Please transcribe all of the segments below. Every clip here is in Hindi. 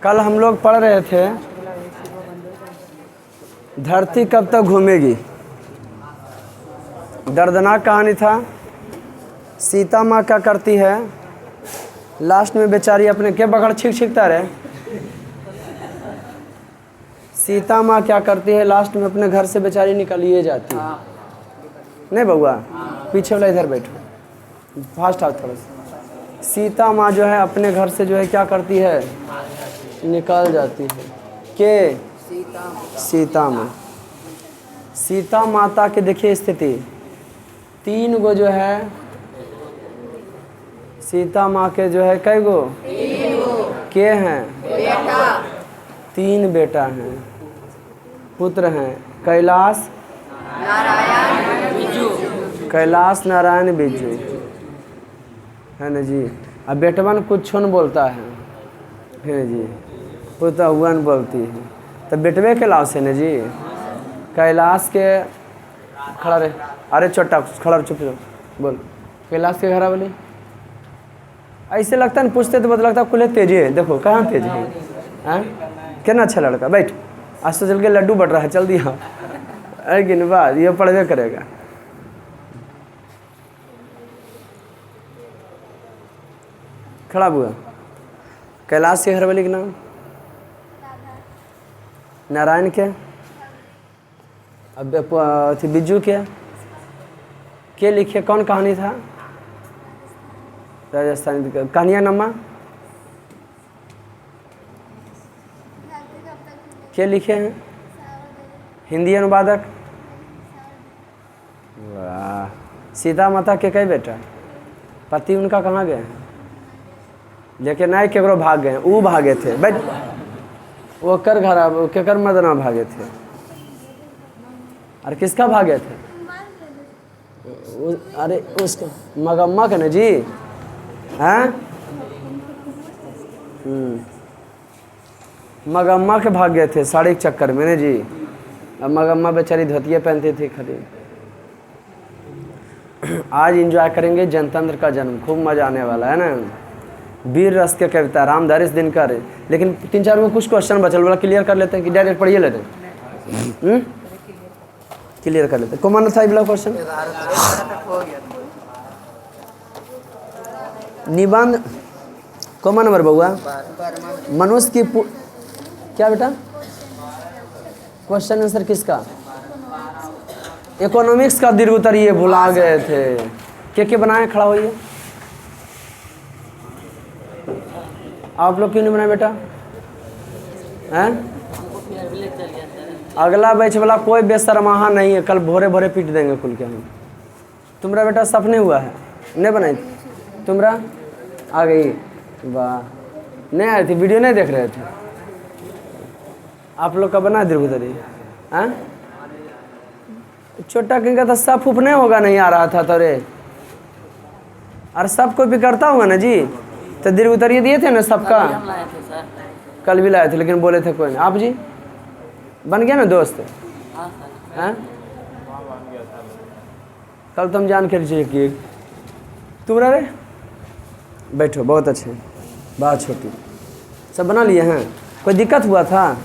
कल हम लोग पढ़ रहे थे धरती कब तक घूमेगी। दर्दनाक कहानी था। सीता माँ क्या करती है, लास्ट में बेचारी अपने के बगड़ छिकता रहे। सीता माँ क्या करती है, लास्ट में अपने घर से बेचारी निकलिए जाती है। नहीं बउआ, पीछे वाला इधर बैठो, फास्ट आओ थोड़ा सा। सीता माँ जो है अपने घर से जो है क्या करती है, निकल जाती है। के सीता माँ। सीता माता के देखिए स्थिति, 3 गो जो है सीता माँ के जो है कई गो के हैं, 3 बेटा हैं, पुत्र हैं, कैलाश नारायण बिज्जू है ना जी। अब बेटवन कुछ न बोलता है जी, पुत्र हुआन बोलती है, तब बेटवे के लाभ से न जी। कैलाश के खड़ा रहे, अरे छोटा खड़ा चुप बोल। कैलाश के घरा वाली ऐसे लगता है, पूछते तो लगता है खुले तेजी है। देखो कहाँ तेजी है, कितना अच्छा लड़का, बैठ। आज तो चल के लड्डू बढ़ रहा है, चल दिया है कि नहीं, बात ये पढ़वे करेगा। खड़ा हुआ। कैलाश के घर वाली के नाम नारायण के, अब बिज्जू के लिखे, कौन कहानी था, राजस्थानी कहानियाँ नमा के लिखे हैं, हिंदी अनुवादक। वाह। सीता माता के कई बेटा, पति उनका कहाँ गए हैं, लेकिन नहीं केकरो भाग गए, वो भागे थे बट वो कर घर केकर मदना भागे थे, और किसका भागे थे, अरे उसका मगम्मा के न जी, हैं मगम्मा के भाग गए थे साड़ी के चक्कर में न जी। अब मगम्मा बेचारी धोतिया पहनती थी खड़ी। आज एंजॉय करेंगे जनतंत्र का जन्म, खूब मजा आने वाला है ना। वीर रस के कविता रामधारी दिनकर, लेकिन 3-4 में कुछ क्वेश्चन बचल वाला क्लियर कर लेते हैं कि डायरेक्ट पढ़िए लेते हैं, क्लियर कर लेते हैं। कौन था ये क्वेश्चन, निबंध कौन नंबर बउआ, मनुष्य की क्या बेटा, क्वेश्चन आंसर किसका, इकोनॉमिक्स का दीर्घ उत्तर, ये भुला गए थे। के बनाए, खड़ा होइए। आप लोग क्यों नहीं बनाए बेटा, हैं? अगला बैच वाला कोई बेशर्माहा नहीं है, कल भोरे भोरे पीट देंगे खुल के हम। तुम्हारा बेटा सपने हुआ है, नहीं बनाई तुम्हारा, आ गई, वाह। नहीं आई थी, वीडियो नहीं देख रहे थे आप लोग का, बना दीर्घ उत्तर, हैं? छोटा किंग तो सब फूफने होगा, नहीं आ रहा था तो रे, और सब कोई भी करता होगा ना जी। तो दीर्घ उत्तर ये दिए थे ना सबका, कल भी लाए थे, लेकिन बोले थे कोई नहीं। आप जी बन गया ना दोस्त, हैं? कल तुम जान कर किए तुम्हारा रे, बैठो, बहुत अच्छे, बात छोटी, सब बना लिए हैं। कोई दिक्कत हुआ था,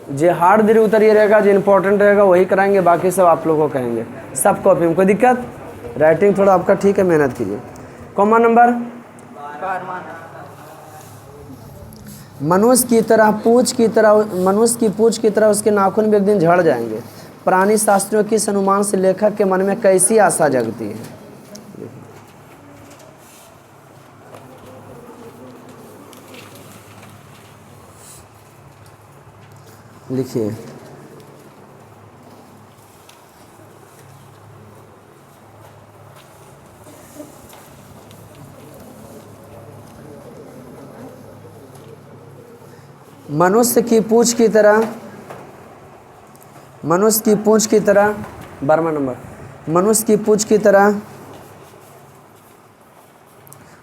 जो हार्ड दीर्घ उत्तर ये रहेगा, जो इम्पोर्टेंट रहेगा वही कराएंगे, बाकी सब आप लोगों को कहेंगे। सब कॉपी में कोई दिक्कत, राइटिंग थोड़ा आपका ठीक है, मेहनत कीजिए। कॉमन नंबर, मनुष्य की पूंछ की तरह उसके नाखून भी एक दिन झड़ जाएंगे। प्राणी शास्त्रियों की इस अनुमान से लेखक के मन में कैसी आशा जगती है। लिखिए, मनुष्य की पूंछ की तरह 12वां नंबर, मनुष्य की पूंछ की तरह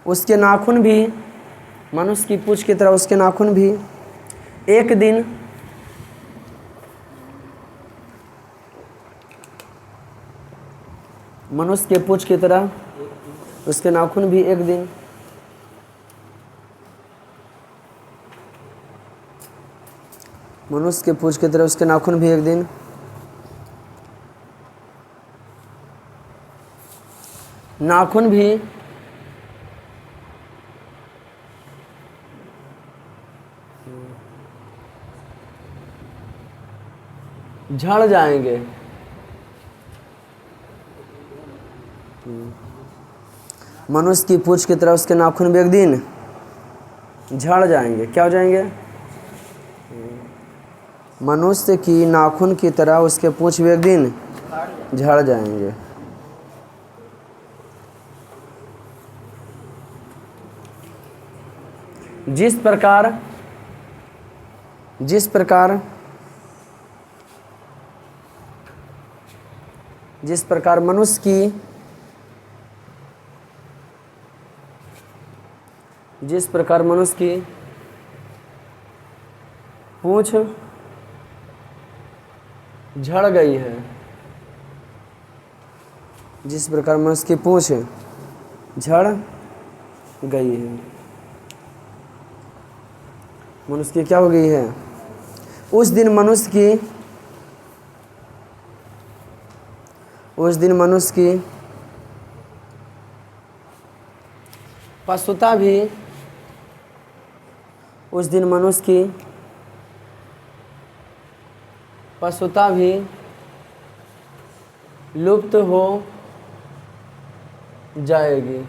उसके नाखून भी, मनुष्य की पूंछ की तरह उसके नाखून भी एक दिन मनुष्य के पूंछ की तरह उसके नाखून भी एक दिन मनुष्य के पूंछ की तरह उसके नाखून भी एक दिन नाखून भी झड़ जाएंगे। मनुष्य की पूंछ की तरह उसके नाखून भी एक दिन झड़ जाएंगे। क्या हो जाएंगे? मनुष्य की नाखून की तरह उसके पूंछ भी एक दिन झड़ जाएंगे। जिस प्रकार जिस प्रकार जिस प्रकार मनुष्य की पूंछ झड़ गई है, जिस प्रकार मनुष्य की पूंछ झड़ गई है, मनुष्य की क्या हो गई है? उस दिन मनुष्य की पशुता भी लुप्त हो जाएगी।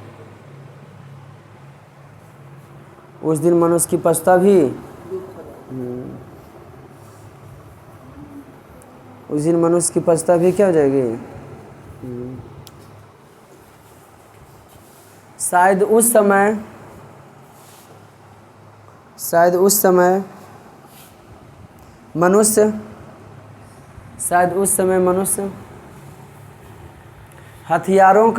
उस दिन मनुष्य की पशुता भी क्या हो जाएगी? शायद उस समय मनुष्य हथियारों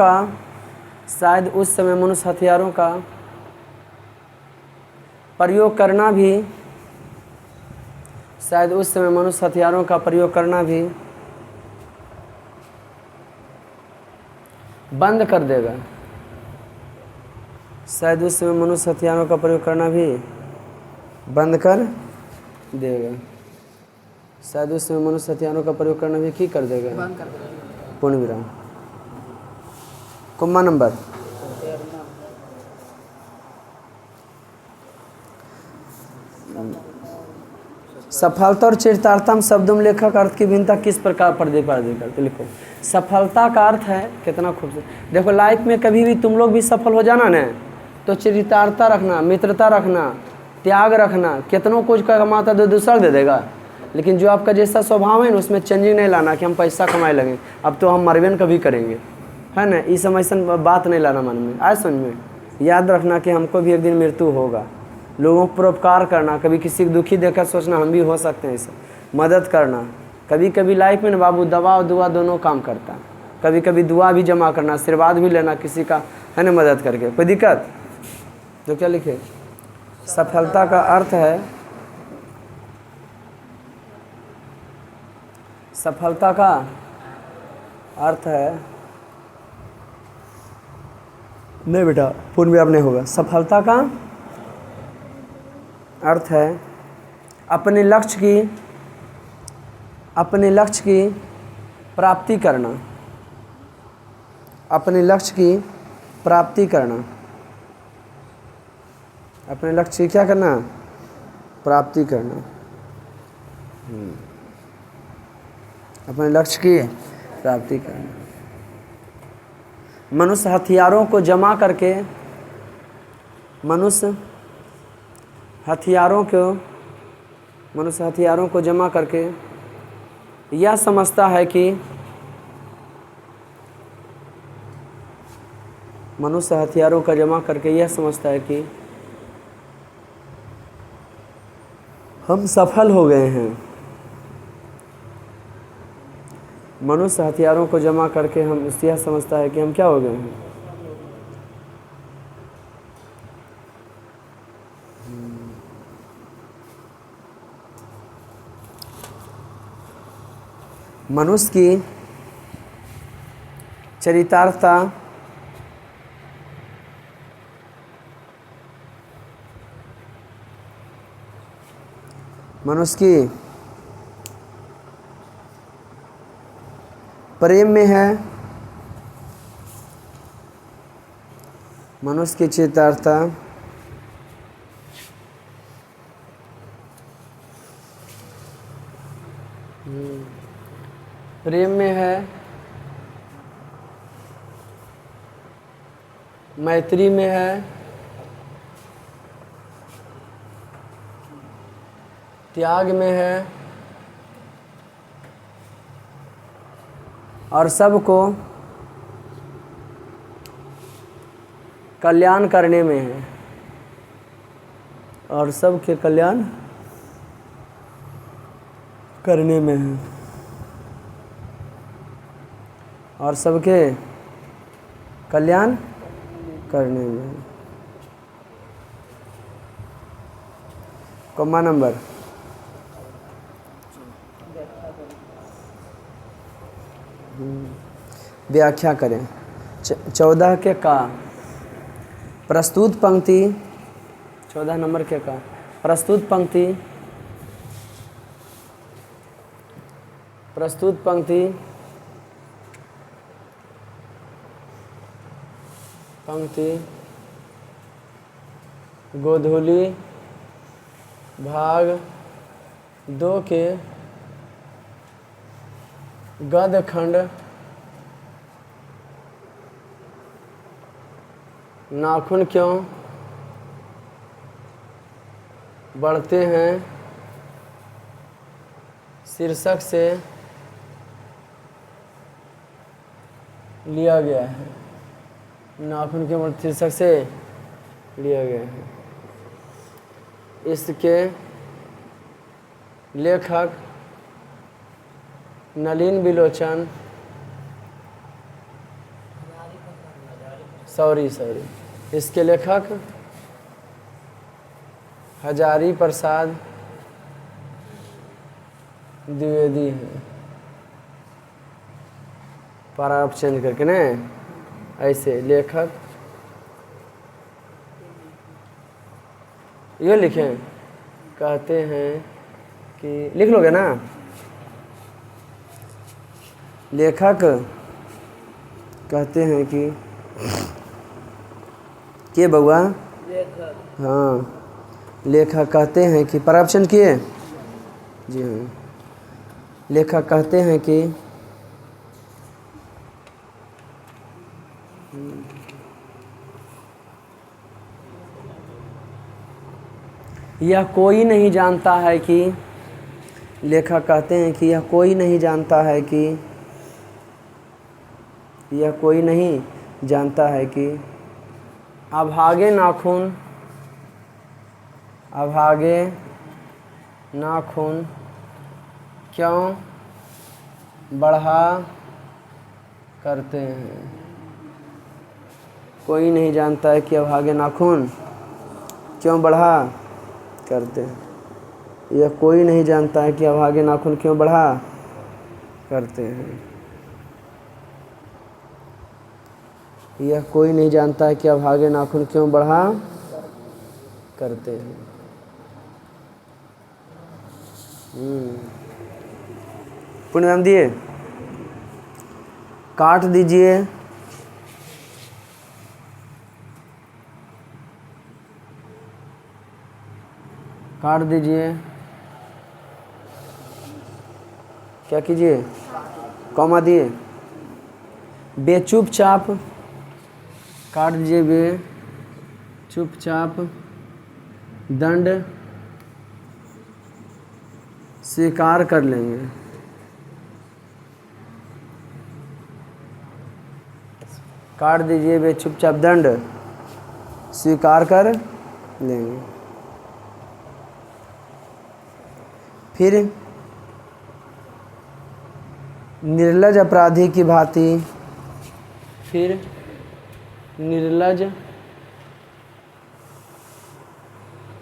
का प्रयोग करना भी बंद कर देगा। शायद उस समय मनुष्य हथियारों का प्रयोग करना भी बंद कर देगा। शायद उस समय मनुष्य हथियारों का प्रयोग करना भी की कर देगा? पूर्ण विराम। कोम्मा नंबर सफलता और चरितार्थता में शब्दों में लेखक अर्थ की भिन्नता किस प्रकार प्रतिपादित करते? लिखो। सफलता का अर्थ है, कितना खूबसूरत। देखो, लाइफ में कभी भी तुम लोग भी सफल हो जाना ना, तो चरितार्थता रखना, मित्रता रखना, त्याग रखना। कितनों कुछ कमाता तो दूसरा दे देगा, लेकिन जो आपका जैसा स्वभाव है ना, उसमें चेंजिंग नहीं लाना कि हम पैसा कमाए लगे, अब तो हम मरवेन कभी करेंगे, है ना। इस समय से बात नहीं लाना मन में। आज समझ में याद रखना कि हमको भी एक दिन मृत्यु होगा। लोगों को परोपकार करना, कभी किसी को दुखी देखकर सोचना हम भी हो सकते हैं, इसे मदद करना। कभी कभी लाइफ में ना बाबू, दवा और दुआ दोनों काम करता। कभी कभी दुआ भी जमा करना, आशीर्वाद भी लेना किसी का, है ना, मदद करके। कोई दिक्कत? तो क्या लिखे? सफलता का अर्थ है, सफलता का अर्थ है, नहीं बेटा पूर्ण व्याप नहीं होगा। सफलता का अर्थ है अपने लक्ष्य की प्राप्ति करना। अपने लक्ष्य की प्राप्ति करना। अपने लक्ष्य की क्या करना? प्राप्ति करना। अपने लक्ष्य की प्राप्ति करना। मनुष्य हथियारों को जमा करके यह समझता है कि हम सफल हो गए हैं। मनुष्य हथियारों को जमा करके हम यह समझता है कि हम क्या हो गए हैं? मनुष्य की चरितार्थता प्रेम में है मनुष्य की चरितार्थता, प्रेम में है मैत्री में है त्याग में है और सबको कल्याण करने में है और सबके कल्याण करने में है और सबके कल्याण करने में है। कॉमा नंबर व्याख्या करें। 14 के का प्रस्तुत पंक्ति, 14 नंबर के का प्रस्तुत पंक्ति, प्रस्तुत पंक्ति पंक्ति गोधूली भाग 2 के गद खंड नाखून क्यों बढ़ते हैं शीर्षक से लिया गया है। नाखून के शीर्षक से लिया गया है। इसके लेखक नलिन बिलोचन सॉरी इसके लेखक हजारी प्रसाद द्विवेदी हैं। पारा आप चेंज करके ना ऐसे लेखक ये लिखें, कहते हैं कि लिख लोगे ना, लेखक कहते हैं कि बउआ हाँ लेखक कहते हैं कि परापचन किए जी हाँ, लेखक कहते हैं कि यह कोई नहीं जानता है कि, लेखक कहते हैं कि यह कोई नहीं जानता है कि, यह कोई नहीं जानता है कि अभागे नाखून, अभागे नाखून क्यों बढ़ा करते हैं। कोई नहीं जानता है कि अभागे नाखून क्यों बढ़ा करते हैं। यह कोई नहीं जानता है कि अभागे नाखून क्यों बढ़ा करते हैं। यह कोई नहीं जानता है कि अभागे नाखून क्यों बढ़ा करते हैं। पुण्यम दिए काट दीजिए, काट दीजिए, क्या कीजिए, कॉमा दिए, बे चुपचाप काट दीजिए, बे चुपचाप दंड स्वीकार कर लेंगे। काट दीजिए, वे चुपचाप दंड स्वीकार कर लेंगे। फिर निर्लज अपराधी की भांति, फिर निर्लज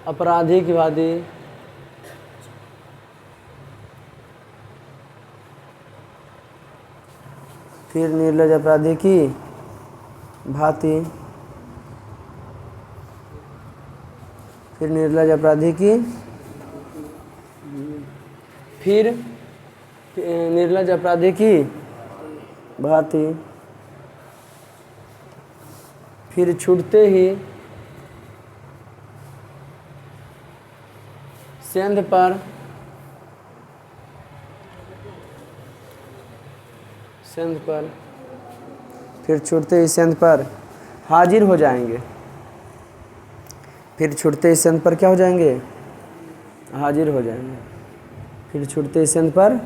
अपराधी की भांति फिर निर्लज अपराधी की भांति, फिर निर्लज अपराधी की, फिर निर्लज अपराधी की भांति फिर छूटते ही सेंध पर फिर छूटते ही सेंध पर हाजिर हो जाएंगे। फिर छूटते ही सेंध पर क्या हो जाएंगे? हाजिर हो जाएंगे। फिर छूटते ही सेंध पर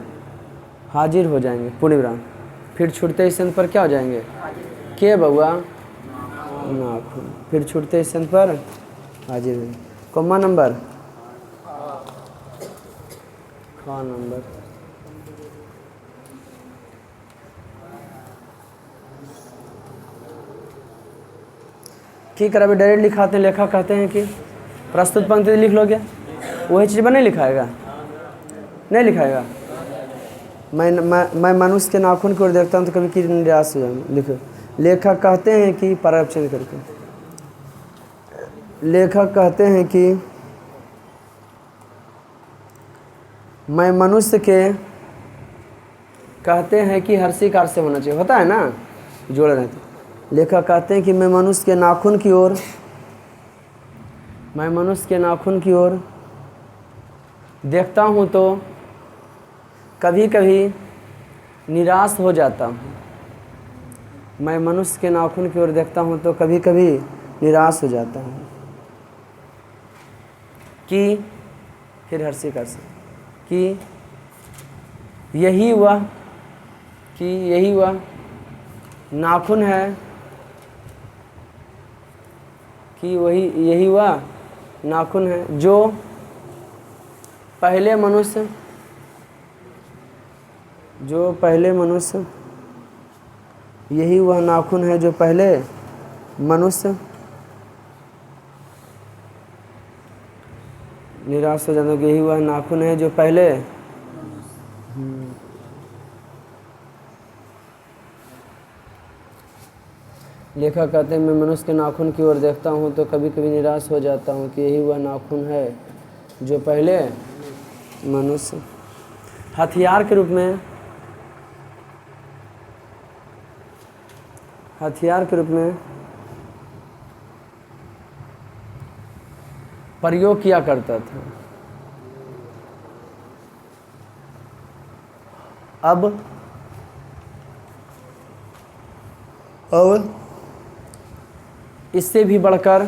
हाजिर हो जाएंगे। पूर्ण विराम। फिर छूटते ही सेंध पर क्या हो जाएंगे? के बउआ? नाखून। फिर छूटते ही सेंध पर हाजिर हो जाएंगे। कॉमा नंबर ख नंबर ठीक है। अभी डायरेक्ट लिखाते हैं। लेखक कहते हैं कि प्रस्तुत पंक्ति लिख लोगे, वही चीज़ पर नहीं लिखाएगा, नहीं लिखाएगा। मैं मनुष्य के नाखून की ओर देखता हूँ तो कभी की निराश हो जाऊँ। लिखो, लेखक कहते हैं कि पराक्षण करके, लेखक कहते हैं कि मैं मनुष्य के, कहते हैं कि हर्षिकार से होना चाहिए, होता है ना, जोड़ रहे थे। लेखक कहते हैं कि मैं मनुष्य के नाखून की ओर, मैं मनुष्य के नाखून की ओर देखता हूँ तो कभी कभी निराश हो जाता हूँ। मैं मनुष्य के नाखून की ओर देखता हूँ तो कभी कभी निराश हो जाता हूँ। कि फिर हर्षिकार से कि यही वह नाखून है, कि यही वह नाखून है जो पहले मनुष्य, यही वह नाखून है जो पहले मनुष्य निराश हो जाता है। यही वह नाखून है जो पहले लेखक कहते हैं मैं मनुष्य के नाखून की ओर देखता हूँ तो कभी कभी निराश हो जाता हूँ कि यही वह नाखून है जो पहले मनुष्य हथियार के रूप में प्रयोग किया करता था। अब इससे भी बढ़कर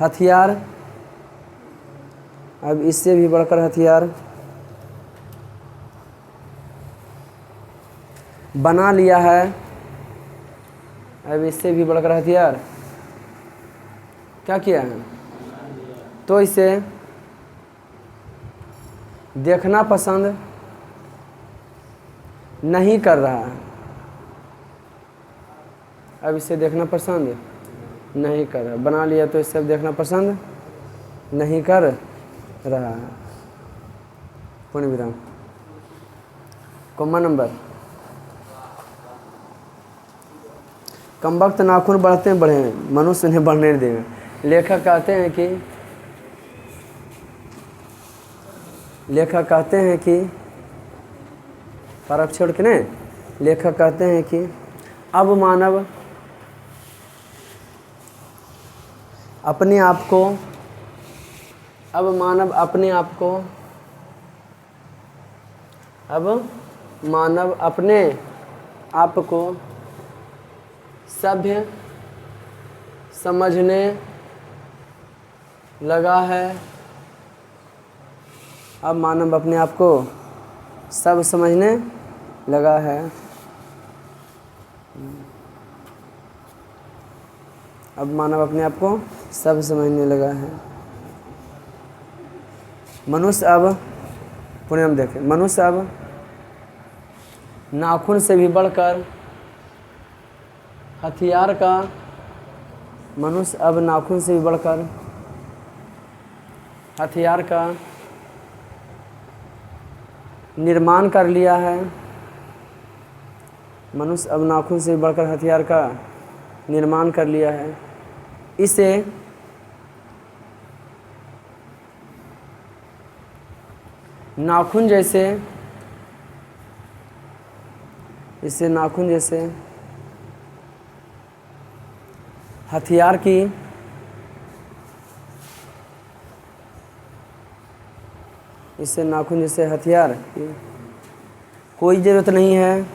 हथियार, अब इससे भी बढ़कर हथियार बना लिया है। अब इससे भी बढ़कर हथियार क्या किया है? तो इसे देखना पसंद नहीं कर रहा है। अब इसे देखना पसंद नहीं कर रहा, बना लिया तो इसे अब देखना पसंद नहीं कर रहा है। पूर्ण विराम। कॉमा नंबर कम वक्त नाखून बढ़ते हैं बढ़े, मनुष्य उन्हें बढ़ने नहीं देगा। लेखक कहते हैं कि परख छोड़ के नहीं, लेखक कहते हैं कि अब मानव अपने आप को सभ्य समझने लगा है। अब मानव अपने आप को सब समझने लगा है। अब मानव अपने आप को सब समझने लगा है। मनुष्य अब पुण्य हम देखें, मनुष्य अब नाखून से भी बढ़कर हथियार का, मनुष्य अब नाखून से भी बढ़कर हथियार का निर्माण कर लिया है। मनुष्य अब नाखून से बढ़कर हथियार का निर्माण कर लिया है। इसे नाखून जैसे, इससे नाखून जैसे हथियार की इससे नाखून जैसे हथियार की कोई ज़रूरत नहीं है।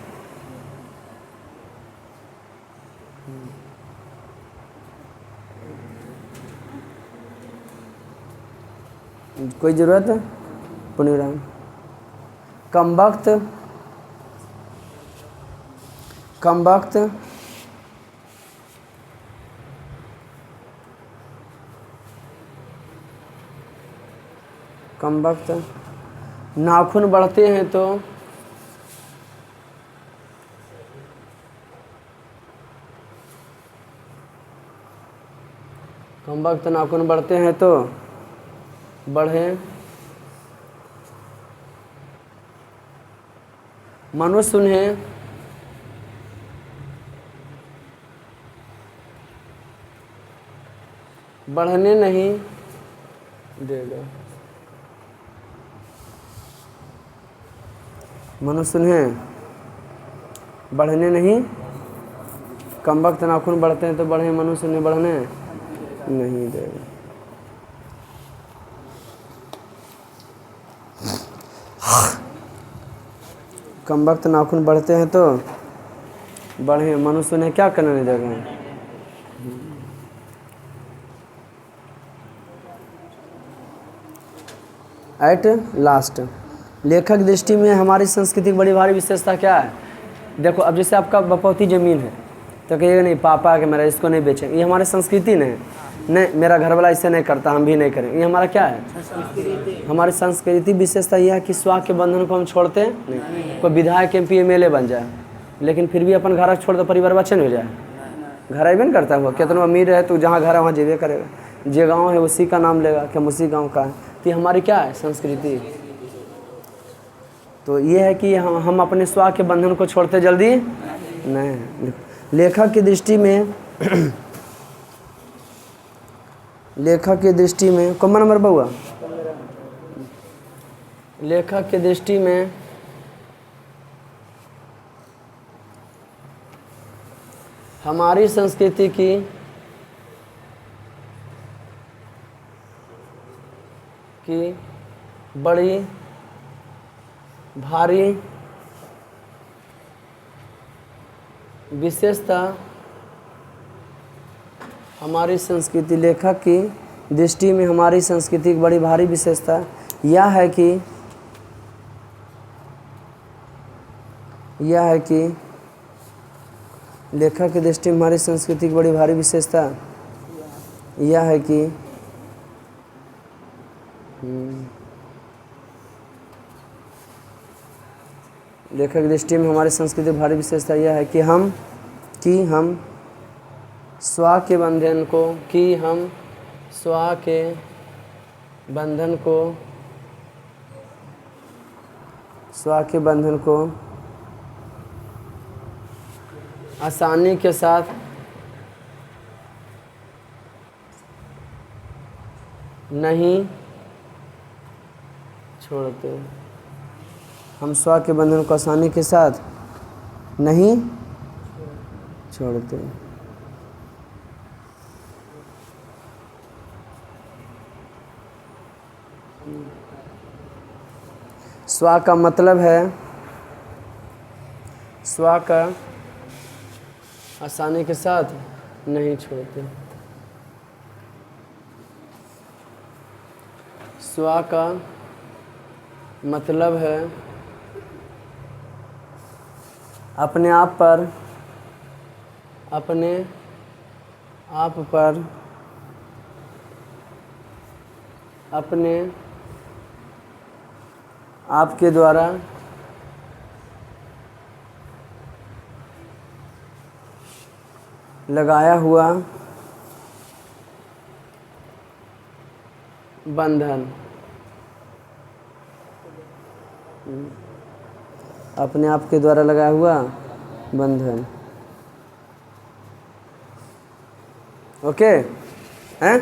कोई ज़रूरत पुनराम कमबख्त, कमबख्त कमबख्त नाखून बढ़ते हैं तो कमबख्त नाखून बढ़ते हैं तो बढ़े। मनुष्य उन्हें बढ़ने नहीं देगा। मनुष्य उन्हें बढ़ने नहीं, कमबख्त नाखून बढ़ते हैं तो बढ़े, मनुष्य उन्हें बढ़ने नहीं देगा। कमबख्त नाखून बढ़ते हैं तो बढ़े, मनुष्य उन्हें क्या करने नहीं देगा। एट लास्ट, लेखक दृष्टि में हमारी संस्कृति की बड़ी भारी विशेषता क्या है। देखो अब जैसे आपका बपौती ज़मीन है तो कहिएगा नहीं पापा के मेरा इसको नहीं बेचेंगे, ये हमारी संस्कृति नहीं, मेरा घर वाला इससे नहीं करता हम भी नहीं करेंगे, ये हमारा क्या है, हमारी संस्कृति। विशेषता यह है कि स्वार्थ के बंधन को हम छोड़ते नहीं। कोई विधायक MP MLA बन जाए लेकिन फिर भी अपन घर छोड़ दो, परिवार बच्चन हो जाए, घर अबे नहीं करता हुआ। कितना अमीर है तो जहाँ घर है वहाँ जेबे करेगा, जे गाँव है उसी का नाम लेगा कि हम उसी गाँव का है। तो हमारी क्या है संस्कृति। तो ये है कि हम अपने स्वार्थ के बंधन को छोड़ते जल्दी नहीं। लेखक की दृष्टि में लेखक की दृष्टि में कौन नंबर बउआ, लेखक की दृष्टि में हमारी संस्कृति की बड़ी भारी विशेषता, हमारी संस्कृति, लेखक की दृष्टि में हमारी संस्कृति की बड़ी भारी विशेषता यह है कि लेखक की दृष्टि में हमारी संस्कृति की बड़ी भारी विशेषता यह है कि लेखक की दृष्टि में हमारी संस्कृति की भारी विशेषता यह है कि हम स्वार्थ के बंधन को आसानी के साथ नहीं छोड़ते। हम स्वार्थ के बंधन को आसानी के साथ नहीं छोड़ते। स्वा का मतलब है, स्वा का आसानी के साथ नहीं छोड़ते। स्वा का मतलब है अपने आप पर अपने आप के द्वारा लगाया हुआ बंधन, अपने आप के द्वारा लगाया हुआ बंधन। ओके हैं?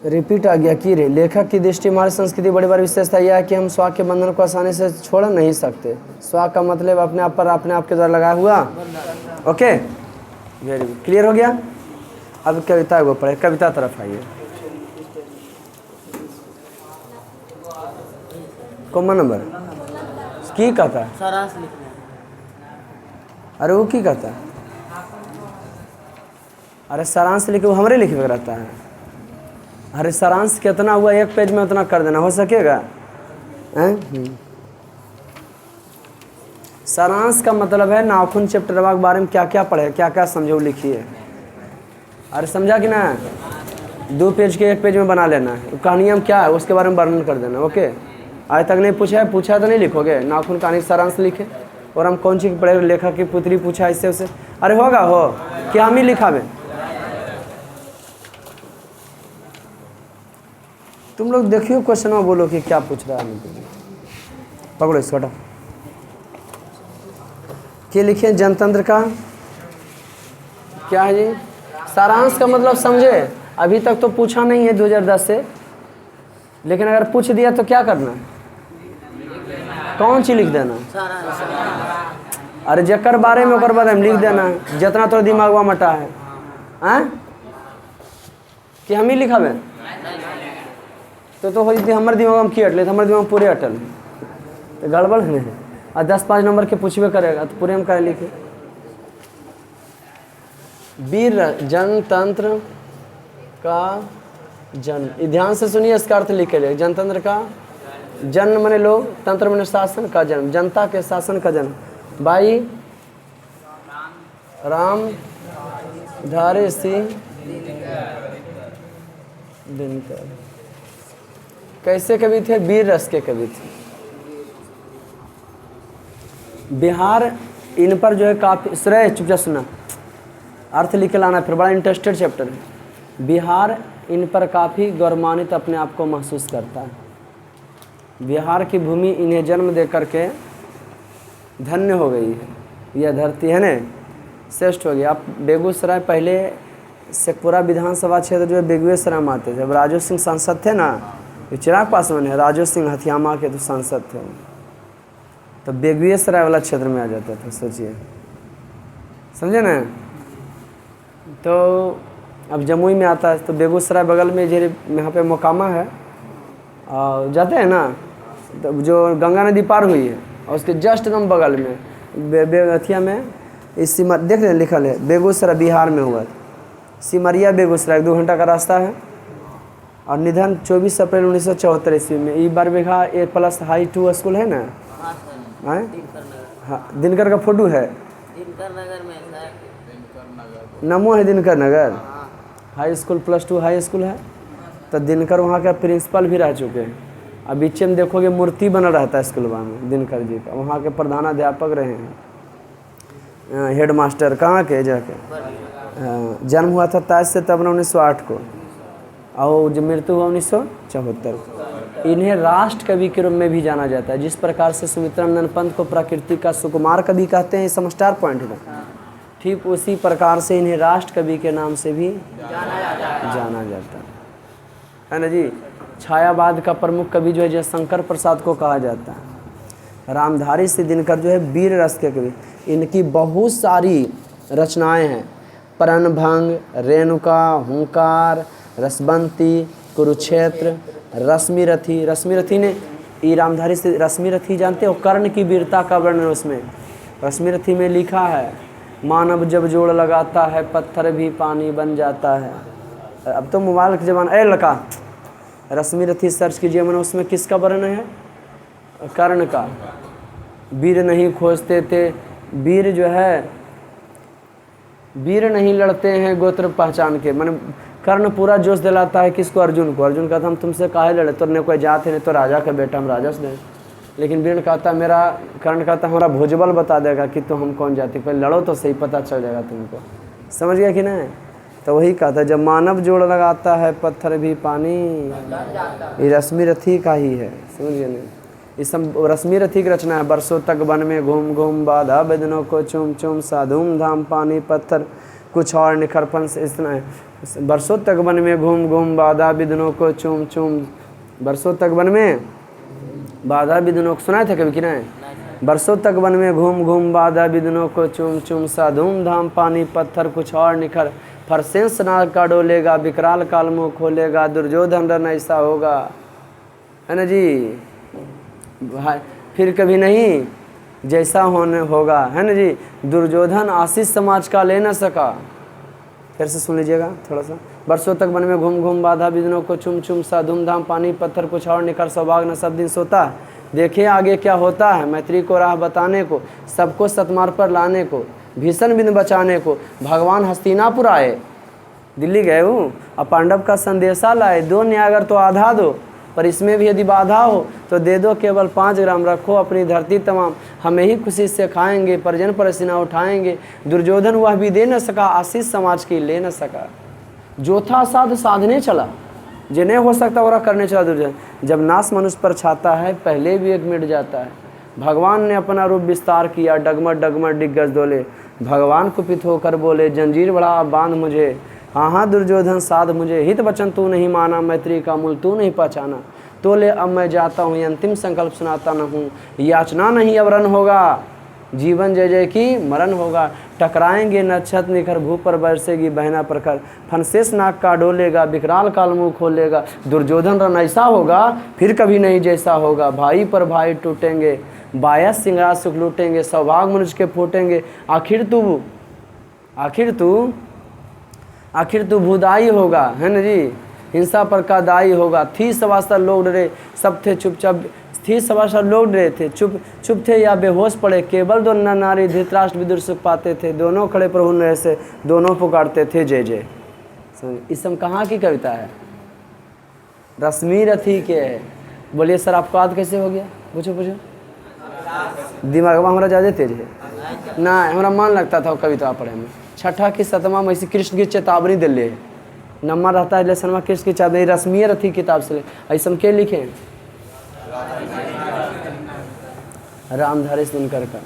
रिपीट आ गया कि रे लेखक की दृष्टि हमारी संस्कृति बड़ी बड़ी विशेषता यह है कि हम स्वाग के बंधन को आसानी से छोड़ नहीं सकते। स्वाग का मतलब अपने आप पर अपने आप के द्वारा लगाया हुआ। ओके, वेरी गुड, क्लियर हो गया। अब कविता को पढ़े, कविता तरफ आइए। कौन नंबर की कहता है? सारांश लिखना। अरे वो की कहता है? अरे सारांश लिखे वो हमारे लिखे हुए रहता है। अरे सारांश कितना हुआ एक पेज में उतना कर देना हो सकेगा? सारांश का मतलब है नाखून चैप्टर के बारे में क्या क्या पढ़े, क्या क्या समझो, लिखिए। अरे समझा कि ना? 2 पेज के 1 पेज में बना लेना है। कहानी हम क्या है उसके बारे में वर्णन कर देना। ओके, आज तक नहीं पूछा है, पूछा तो नहीं लिखोगे। नाखून कहानी सारांश लिखे। और हम कौन चीज़ पढ़े? लेखक की पुत्री पूछा इससे उसे। अरे होगा हो क्या हम ही लिखावे? तुम लोग देखियो क्वेश्चन में, बोलो कि क्या पूछ रहा है। पकड़ो इसको, हटाओ। क्या लिखे? जनतंत्र का क्या है जी? सारांश का मतलब समझे? अभी तक तो पूछा नहीं है 2010 से, लेकिन अगर पूछ दिया तो क्या करना है? कौन सी लिख देना? अरे जकर बारे में ओकर बारे में लिख देना, जितना तो दिमाग में मटा है। कि हम ही लिखावे तो हमारे दिमाग में की अटले, हमारे दिमाग में पूरे अटल तो गड़बड़ है। और 10-5 नंबर के पूछबे करेगा तो पूरे में क्या लिखे? वीर जनतंत्र का जन्म, ध्यान से सुनिए, इसका अर्थ लिखे ले। जनतंत्र का जन्म माने लोग, तंत्र माने शासन का जन्म, जनता के शासन का जन्म भाई रामधारी सिंह दिनकर। कैसे कवि थे? वीर रस के कवि थे। बिहार इन पर जो है काफी श्रेय, चुपचाप सुना, अर्थ लिखे लाना, फिर बड़ा इंटरेस्टेड चैप्टर है। बिहार इन पर काफ़ी गौरवान्वित अपने आप को महसूस करता है। बिहार की भूमि इन्हें जन्म दे करके धन्य हो गई है, यह धरती है न श्रेष्ठ हो गई। आप बेगूसराय पहले शेखपुरा विधानसभा क्षेत्र जो है बेगूसराय में आते थे। अब राजू सिंह सांसद थे ना, चिराग पासवान है, राजू सिंह हथियामा के तो सांसद थे, तो बेगूसराय वाला क्षेत्र में आ जाते थे। सोचिए, समझे ना? तो अब जमुई में आता है तो बेगूसराय बगल में जो यहाँ पे मोकामा है, और जाते हैं ना तो जो गंगा नदी पार हुई है और उसके जस्ट एकदम बगल में अथिया में इस सिमर देख रहे हैं लिखल है बेगूसराय बिहार में हुआ। सिमरिया बेगूसराय 2 घंटा का रास्ता है। और निधन 24 अप्रैल 1974 ईस्वी में। ई बरबीघा A+ हाई 2 स्कूल है ना? हाँ, दिनकर का फोटो है, दिनकर नगर में नमो है दिनकर नगर हाई स्कूल, +2 हाई स्कूल है। तो दिनकर वहाँ का प्रिंसिपल भी रह चुके हैं। अब बीच में देखोगे मूर्ति बना रहता है स्कूलवा में दिनकर जी का, वहाँ के प्रधानाध्यापक रहे हैं, हेड मास्टर। कहाँ के जाके जन्म हुआ था 23 सितंबर 1908 को, और जब मृत्यु हुआ 1974 को। इन्हें राष्ट्र कवि के रूप में भी जाना जाता है। जिस प्रकार से सुमित्रानंद पंत को प्रकृति का सुकुमार कवि कहते हैं, समस्टार पॉइंट है, ठीक उसी प्रकार से इन्हें राष्ट्र कवि के नाम से भी जाना जाता है ना जी। छायावाद का प्रमुख कवि जो है जयशंकर प्रसाद को कहा जाता है। रामधारी सिंह दिनकर जो है वीर रस के कवि। इनकी बहुत सारी रचनाएं हैं, प्रणभंग, रेणुका, हुंकार, रसबंती, कुरुक्षेत्र, रश्मिरथी। रश्मिरथी ने ये रामधारी से रश्मिरथी जानते हो? कर्ण की वीरता का वर्णन उसमें रश्मिरथी में लिखा है, मानव जब जोड़ लगाता है पत्थर भी पानी बन जाता है। अब तो मोबाइल के ज़माना, अरे लड़का रश्मिरथी सर्च कीजिए, मैंने उसमें किसका वर्णन है? कर्ण का। वीर नहीं खोजते थे, वीर जो है वीर नहीं लड़ते हैं गोत्र पहचान के। मैंने कर्ण पूरा जोश दिलाता है किसको? अर्जुन को। अर्जुन कहता हम तुमसे काहे लड़े, तो ने कोई जात है नहीं, तो राजा का बेटा, हम राजा से लड़े। लेकिन वीर कहता मेरा, कर्ण कहता हमारा भुजबल बता देगा कि तो हम कौन जाति, पहले लड़ो तो सही पता चल जाएगा तुमको। समझ गया कि नहीं? तो वही कहता जब मानव जोड़ लगाता है पत्थर भी पानी, ये रश्मिरथी का ही है। समझ गया नहीं? इस रश्मिरथी की रचना है। बरसों तक वन में घूम घूम बाधा वेदनों को चूम चूम सा धूम धाम पानी पत्थर कुछ और निखरपन से इतना है। बरसों तक वन में घूम घूम बाधा विघ्नों को चूम चूम, बरसों तक वन में बाधा विघ्नों को सुनाए थे कभी कि नहीं? बरसों तक वन में घूम घूम बाधा विघ्नों को चूम चूम सा धूम धाम पानी पत्थर कुछ और निखर, फरसेंस नाग का डोलेगा विकराल काल मुँह खोलेगा, दुर्योधन रन ऐसा होगा, है ना जी। भाई फिर कभी नहीं जैसा होने होगा, है ना जी। दुर्योधन आशीष समाज का ले न सका। फिर से सुन लीजिएगा थोड़ा सा। बरसों तक वन में घूम घूम बाधा विघ्नों को चुम चुम सा धूमधाम पानी पत्थर कुछ और निखर, सौभाग्य न सब दिन सोता। देखिए आगे क्या होता है, मैत्री को राह बताने को, सबको सतमार्ग पर लाने को, भीषण बिंद बचाने को भगवान हस्तिनापुर आए। दिल्ली गए हूँ और पांडव का संदेशा लाए, दो न्याय अगर तो आधा दो, पर इसमें भी यदि बाधा हो तो दे दो केवल 5 ग्राम, रखो अपनी धरती तमाम, हमें ही खुशी से खाएंगे, परिजन पसीना उठाएंगे। दुर्योधन वह भी दे न सका, आशीष समाज की ले न सका। जो था साध साधने चला, जिन्हें हो सकता वह करने चला दुर्योधन। जब नाश मनुष्य पर छाता है पहले भी एक मिट जाता है। भगवान ने अपना रूप विस्तार किया, डगमग डगमग दिग्गज डोले, भगवान कुपित होकर बोले जंजीर बड़ा बांध मुझे, हाँ हाँ दुर्योधन साध मुझे, हित वचन तू नहीं माना, मैत्री का मूल तू नहीं पहचाना, तो ले अब मैं जाता हूँ, अंतिम संकल्प सुनाता न हूँ, याचना नहीं अब रन होगा, जीवन जय जय की मरण होगा। टकराएंगे नक्षत्र निखर, भू पर बरसेगी बहना प्रखर, फनसेस नाक का डोलेगा विकराल काल मुँह खोलेगा, दुर्योधन रन ऐसा होगा फिर कभी नहीं जैसा होगा। भाई पर भाई टूटेंगे, बायस सिंगरा सुख लूटेंगे, सौभाग्य मनुष्य के फूटेंगे। आखिर तू भूदाई होगा, है ना जी, हिंसा पर का दाई होगा। थी सवासर लोग डरे, सब थे चुपचाप, थी सवासर लोग डरे थे, चुप थे या बेहोश पड़े, केवल दो नर नारी धृतराष्ट्र विदुर सुख पाते थे, दोनों खड़े प्रभु नर से, दोनों पुकारते थे जय जय। इस सब कहाँ की कविता है? रश्मि रथी के है। बोलिए सर आपको याद कैसे हो गया? पूछो दिमाग में हमारा ज़्यादा तेज है ना, हमारा मन लगता था वो कविता पढ़े में। छठा की सतमा में इसी कृष्ण की चेतावनी दिले है, नंबर रहता है लेसनमा कृष्ण की चेतावनी, रश्मि रथी किताब से ऐसा के लिखे रामधारी दिनकर का।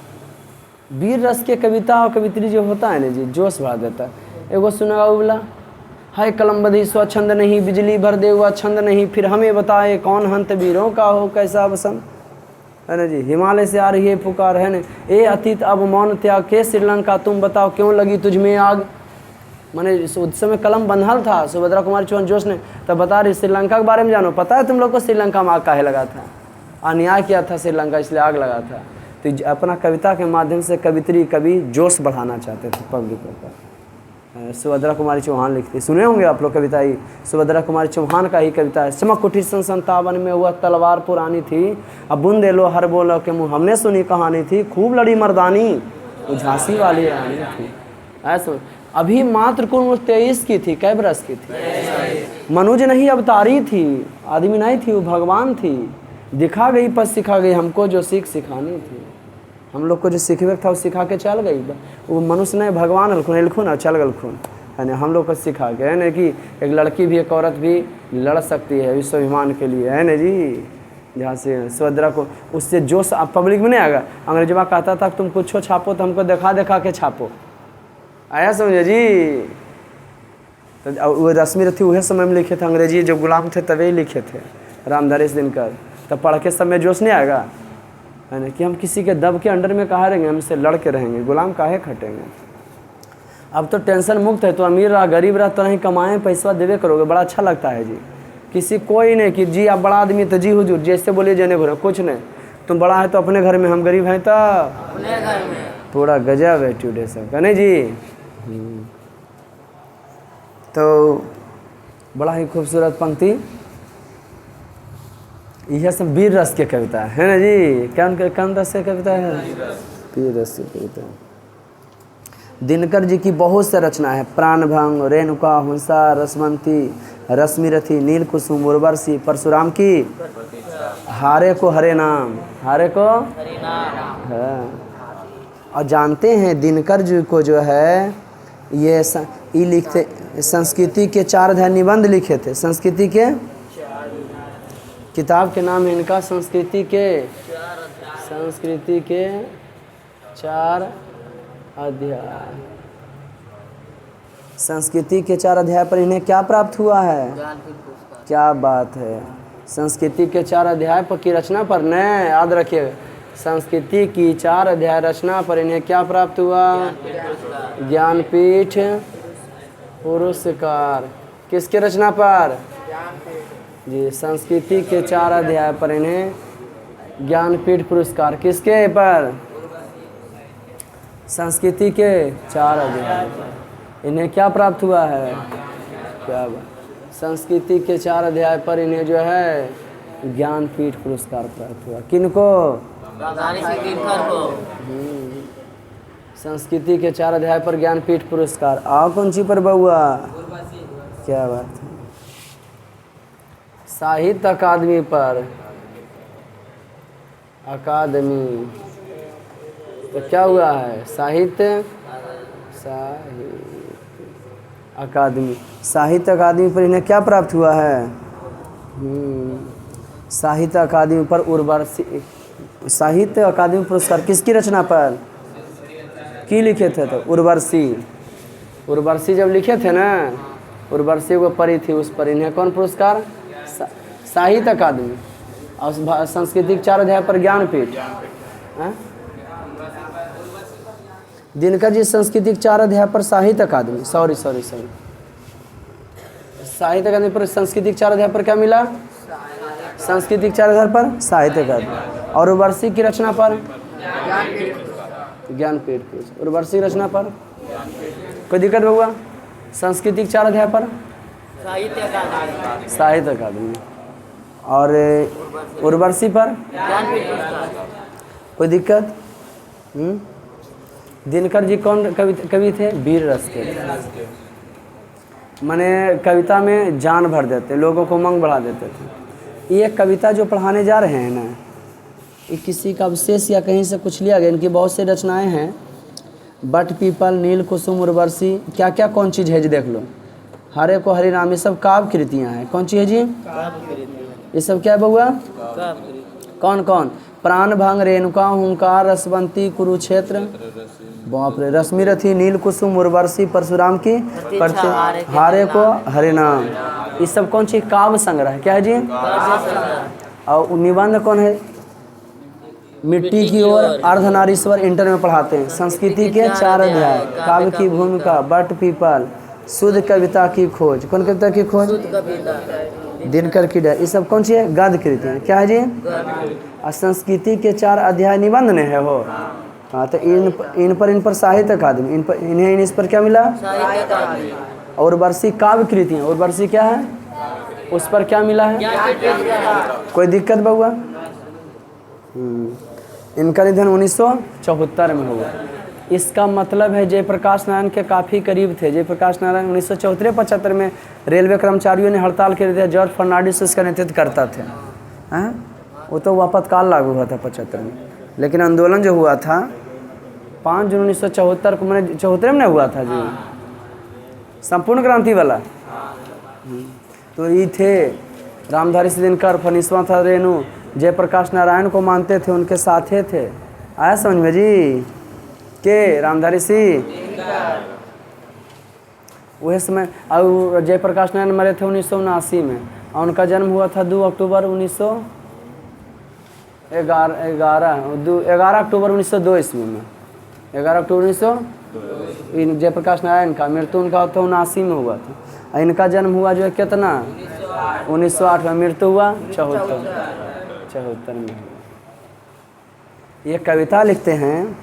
वीर रस के कविता और कवित्री जो होता है ना जी, जोश बढ़ा देता है। एगो सुना उबला, हाय कलम बधी स्वच्छंद नहीं, बिजली भर दे हुआ छंद नहीं, फिर हमें बताए कौन हंत वीरों का हो कैसा वसन, है ना जी। हिमालय से आ रही है पुकार, है ना, ए अतीत अब मौन त्याग के, श्रीलंका तुम बताओ क्यों लगी तुझ में आग। मैंने उस समय कलम बंधल था सुभद्रा कुमारी चौहान जोश ने, तब बता रही श्रीलंका के बारे में जानो, पता है तुम लोग को श्रीलंका में आग काहे लगा था? अन्याय किया था श्रीलंका, इसलिए आग लगा था। तो अपना कविता के माध्यम से कवित्री कवि जोश बढ़ाना चाहते थे पब्लिक पर। सुभद्रा कुमारी चौहान लिखती, सुने होंगे आप लोग कविता ही, सुभद्रा कुमारी चौहान का ही कविता है। चमक उठी सन 57 में वह तलवार पुरानी थी, अब बूंदे लो हर बोलो के मुँह, हमने सुनी कहानी थी, खूब लड़ी मर्दानी वो झांसी वाली रानी थी। ऐसा अभी मात्र कुल 23 की थी, कै बरस की थी, मनुज नहीं अवतारी थी, आदमी नहीं थी वो भगवान थी, दिखा गई पर सिखा गई हमको जो सीख सिखानी थी। हम लोग को जो सीखवे था वो सिखा के चल गई, वो मनुष्य नहीं भगवान हलखुन और चल गलखुन, है ना, हम लोग को सिखा के, है ना, कि एक लड़की भी एक औरत भी लड़ सकती है विश्व अभिमान के लिए, है ना जी। जहाँ से सुभद्रा को उससे जो पब्लिक में नहीं आएगा, अंग्रेजवा कहता था तुम कुछ छापो तो हमको देखा देखा के छापो, आया समझे जी। तो वो रश्मि रथी वह समय में लिखे थे, अंग्रेजी जो गुलाम थे तभी लिखे थे रामधारी दिनकर। तब पढ़ के समय जोश नहीं आएगा, है ना, कि हम किसी के दब के अंडर में कहाँ रहेंगे, हमसे लड़ के रहेंगे, गुलाम काहे खटेंगे। अब तो टेंशन मुक्त है, तो अमीर रहा गरीब रहा तो नहीं, कमाएँ पैसा देवे करोगे, बड़ा अच्छा लगता है जी। किसी कोई नहीं कि जी आप बड़ा आदमी तो जी हुजूर जैसे बोलिए जने भरो, कुछ नहीं, तुम बड़ा है तो अपने घर में, हम गरीब हैं तो अपने घर में, पूरा गजब है टूडे सब, है नहीं जी। तो बड़ा ही खूबसूरत पंक्ति, यह सब वीर रस की कविता है ना जी। कौन रस की कविता है? वीर रस की कविता। दिनकर जी की बहुत से रचना है, प्राणभंग, रेणुका, हुंसा, रसवंती, रश्मि रथी, नील कुसुम, उर्वशी, परशुराम की हारे को हरे नाम, हारे को हरे नाम है। और जानते हैं दिनकर जी को जो है ये लिखते, संस्कृति के 4 अध्याय निबंध लिखे थे, संस्कृति के किताब के नाम है इनका संस्कृति के 4 अध्याय। संस्कृति के 4 अध्याय पर इन्हें क्या प्राप्त हुआ है? क्या बात है। संस्कृति के 4 अध्याय पर की रचना पर न याद रखिए, संस्कृति की 4 अध्याय रचना पर इन्हें क्या प्राप्त हुआ? ज्ञानपीठ पुरस्कार। किसके रचना पर? जी, संस्कृति के 4 अध्याय पर इन्हें ज्ञानपीठ पुरस्कार। किसके पर? संस्कृति के 4 अध्याय पर इन्हें क्या प्राप्त हुआ है? क्या बात। संस्कृति के 4 अध्याय पर इन्हें जो है ज्ञानपीठ पुरस्कार प्राप्त हुआ। किनको? संस्कृति के 4 अध्याय पर ज्ञानपीठ पुरस्कार। आओ कौन सी पर बउआ? क्या बात है। साहित्य अकादमी पर। अकादमी तो क्या हुआ है? साहित्य अकादमी। साहित्य अकादमी पर इन्हें क्या प्राप्त हुआ है? साहित्य अकादमी पर उर्वशी। साहित्य अकादमी पुरस्कार किसकी रचना पर की लिखे थे? तो उर्वशी। उर्वशी जब लिखे थे ना, उर्वशी को पढ़ी थी, उस पर इन्हें कौन पुरस्कार? साहित्य अकादमी। और संस्कृति के 4 अध्याय पर ज्ञानपीठ। दिनकर जी संस्कृति के 4 अध्याय पर साहित्य अकादमी, सॉरी साहित्य अकादमी पर संस्कृति के 4 अध्याय पर क्या मिला? संस्कृति के 4 अध्याय पर साहित्य अकादमी। और उर्वशी की रचना पर ज्ञानपीठ। उर्वशी की रचना पर कोई दिक्कत हुआ? संस्कृति के 4 अध्याय पर साहित्य अकादमी। और उर्वशी पर कोई दिक्कत? दिनकर जी कौन कवि थे? वीर रस के। माने कविता में जान भर देते, लोगों को उमंग बढ़ा देते थे। ये कविता जो पढ़ाने जा रहे हैं ना, ये किसी का अवशेष या कहीं से कुछ लिया गया। इनकी बहुत सी रचनाएं हैं। बट पीपल, नील कुसुम, उर्वशी, क्या क्या कौन चीज़ है जी? देख लो। हरे को हरि नाम, ये सब काव्य कृतियाँ हैं। कौन सी है जी? ये सब क्या है बउआ? कौन कौन? प्राण भंग, रेणुका, हुंकार, रसवंती, कुरुक्षेत्र, बाप रे, रश्मि रथी, नील कुसुम, उर्वशी, परशुराम की प्रति, हारे को हरिनाम। ये सब कौन सी? काव्य संग्रह। क्या है जी? और निबंध कौन है? मिट्टी की ओर, अर्धनारीश्वर, इंटर में पढ़ाते हैं। संस्कृति के 4 अध्याय, काव्य की भूमिका, बट पीपल, शुद्ध कविता की खोज। कौन कविता की खोज? दिनकर की डायरी। ये सब कौन सी है? गद्य कृतियाँ। क्या है जी? और संस्कृति के 4 अध्याय निबंध ने है वो। हाँ, तो इन पर साहित्य अकादमी, इन्हें इस पर क्या मिला? और उर्वशी काव्य कृतियाँ। उर्वशी क्या है? उस पर क्या मिला है? कोई दिक्कत बउआ? इनका निधन 1974 में हुआ। इसका मतलब है जयप्रकाश नारायण के काफ़ी करीब थे। जयप्रकाश नारायण 1974-75 में रेलवे कर्मचारियों ने हड़ताल कर दिया। जॉर्ज फर्नांडिस उसका नेतृत्व करता थे। हाँ, वो तो आपातकाल लागू हुआ था 75 में। लेकिन आंदोलन जो हुआ था 5 जून 1974 को, मैंने 74 में हुआ था जी, संपूर्ण क्रांति वाला। तो ये थे रामधारी सिंह दिनकर, फनीसवा था रेणु, जयप्रकाश नारायण को मानते थे, उनके साथे थे। आया समझ में जी? के रामधारी सिंह वह समय। और जयप्रकाश नारायण मरे थे 1979 में, और उनका जन्म हुआ था 2 अक्टूबर 11 अक्टूबर 1902 ईस्वी में। 11 अक्टूबर 1902। जयप्रकाश नारायण का मृत्यु उनका 79 में हुआ था। और इनका जन्म हुआ जो है कितना? 1908 में। मृत्यु हुआ 74 में। ये कविता लिखते हैं,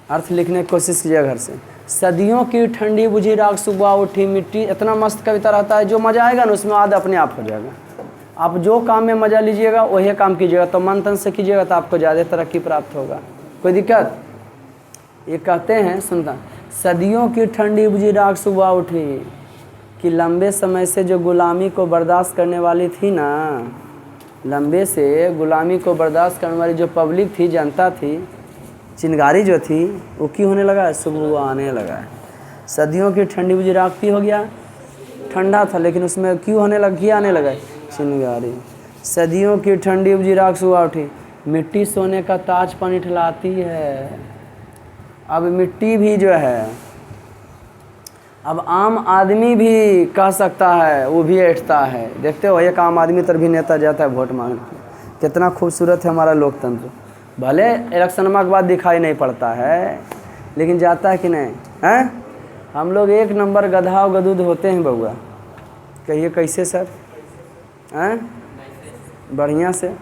अर्थ लिखने की कोशिश कीजिए घर से। सदियों की ठंडी बुझी राख सुबह उठी मिट्टी। इतना मस्त कविता रहता है, जो मज़ा आएगा ना उसमें आधा अपने आप हो जाएगा। आप जो काम में मज़ा लीजिएगा वही काम कीजिएगा, तो मन तन से कीजिएगा तो आपको ज़्यादा तरक्की प्राप्त होगा। कोई दिक्कत? ये कहते हैं, सुनता, सदियों की ठंडी बुझी राख सुबह उठी, कि लंबे समय से जो गुलामी को बर्दाश्त करने वाली थी ना, लंबे से गुलामी को बर्दाश्त करने वाली जो पब्लिक थी, जनता थी, चिंगारी जो थी, वो क्यों होने लगा है? सुबह वो आने लगा है। सदियों की ठंडी बुझी राख भी हो गया, ठंडा था लेकिन उसमें क्यों होने लग गया? आने लगा चिंगारी। सदियों की ठंडी बुझी राख सुबह उठी, मिट्टी सोने का ताज पानी ठिलाती है। अब मिट्टी भी जो है अब आम आदमी भी कह सकता है, वो भी ऐठता है। देखते हो एक आम आदमी तर भी नेता जाता है वोट मांगने। कितना खूबसूरत है हमारा लोकतंत्र। भले इलेक्शन के बाद दिखाई नहीं पड़ता है, लेकिन जाता है कि नहीं हैं। हम लोग एक नंबर गधा और गदूद होते हैं बउआ। कहिए कैसे सर? हैं बढ़िया से।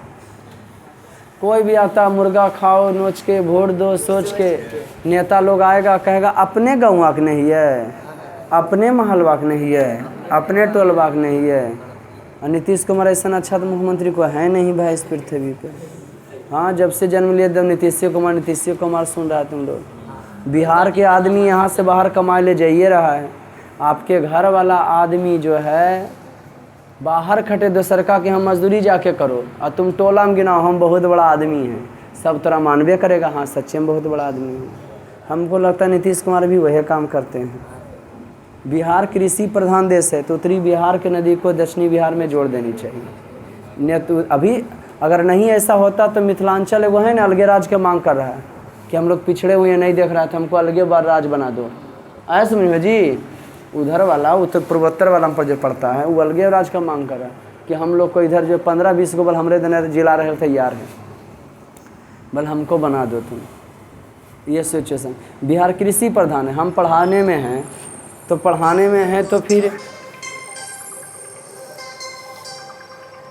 कोई भी आता मुर्गा खाओ नोच के, वोट दो सोच के। नेता लोग आएगा कहेगा अपने गौवा के नहीं है, अपने महलवा के नहीं है, अपने टोलवा के नहीं है। और नीतीश कुमार ऐसा अच्छा तो मुख्यमंत्री को है नहीं भाई इस पृथ्वी पे। हाँ, जब से जन्म लिया तब नीतीश कुमार सुन रहा है तुम लोग। बिहार के आदमी यहाँ से बाहर कमाए ले जाइए रहा है। आपके घर वाला आदमी जो है बाहर खटे दोसर का कि हम मजदूरी जाके करो, और तुम टोला में गिनाओ हम बहुत बड़ा आदमी हैं, सब तोरा मानवे करेगा हाँ सच्चे में बहुत बड़ा आदमी है। हमको लगता है नीतीश कुमार भी वही काम करते हैं। बिहार कृषि प्रधान देश है, तो उत्तरी बिहार के नदी को दक्षिणी बिहार में जोड़ देनी चाहिए। तो अभी अगर नहीं ऐसा होता तो मिथिलांचल वो है ना अलगे राज का मांग कर रहा है कि हम लोग पिछड़े हुए नहीं देख रहा था, हमको अलगे बार राज बना दो। आया समझ में जी? उधर वाला उत्तर पूर्वोत्तर वाला पर जो पड़ता है वो अलगे राज का मांग कर रहा है कि हम लोग को इधर जो 15-20 को बल हमरे देने जिला रहे तैयार है, बल हमको बना दो तुम। ये सिचुएशन। बिहार कृषि प्रधान है, हम पढ़ाने में हैं तो फिर